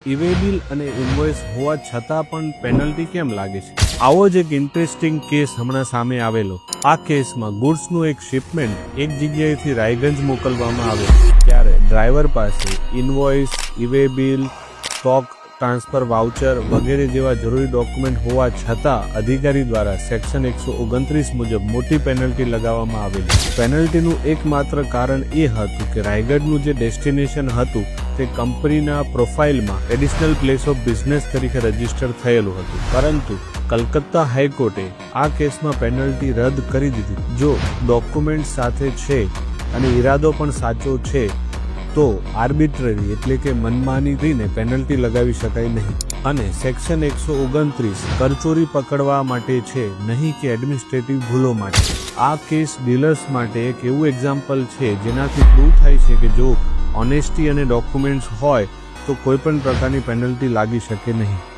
ઈ-વે bill અને invoice હોવા છતાં પણ પેનલ્ટી કેમ લાગે છે? આવો જ એક ઇન્ટરેસ્ટિંગ કેસ હમણાં સામે આવેલો. આ કેસમાં ગુડ્સનું એક શિપમેન્ટ એક જગ્યાએથી રાયગંજ મોકલવામાં આવેલું, ત્યારે ડ્રાઈવર પાસે invoice, e way bill, stock transfer voucher વગેરે જેવા જરૂરી ડોક્યુમેન્ટ હોવા છતાં અધિકારી દ્વારા સેક્શન 129 મુજબ મોટી પેનલ્ટી લગાવવામાં આવેલી. પેનલ્ટીનું એકમાત્ર કારણ એ હતું કે રાયગઢનું જે ડેસ્ટિનેશન હતું તે કંપનીના પ્રોફાઇલમાં એડિશનલ પ્લેસ ઓફ બિઝનેસ તરીકે રજીસ્ટર થયેલું હતું. પરંતુ કલકત્તા હાઈકોર્ટે આ કેસમાં પેનલ્ટી રદ કરી દીધી. જો ડોક્યુમેન્ટ સાથે છે અને ઈરાદો પણ સાચો છે તો આર્બિટ્રરી એટલે કે મનમાની કરીને પેનલ્ટી લગાવી શકાય નહીં. અને સેક્શન 129 કરચોરી પકડવા માટે છે, નહીં કે એડમિનિસ્ટ્રેટિવ ભૂલો માટે. આ કેસ ડીલર્સ માટે એક એવું એક્ઝામ્પલ છે જેનાથી પ્રૂવ થાય છે કે જો ઓનેસ્ટી અને ડોક્યુમેન્ટ્સ હોય તો કોઈ પણ પ્રકારની પેનલ્ટી લાગી શકે નહીં.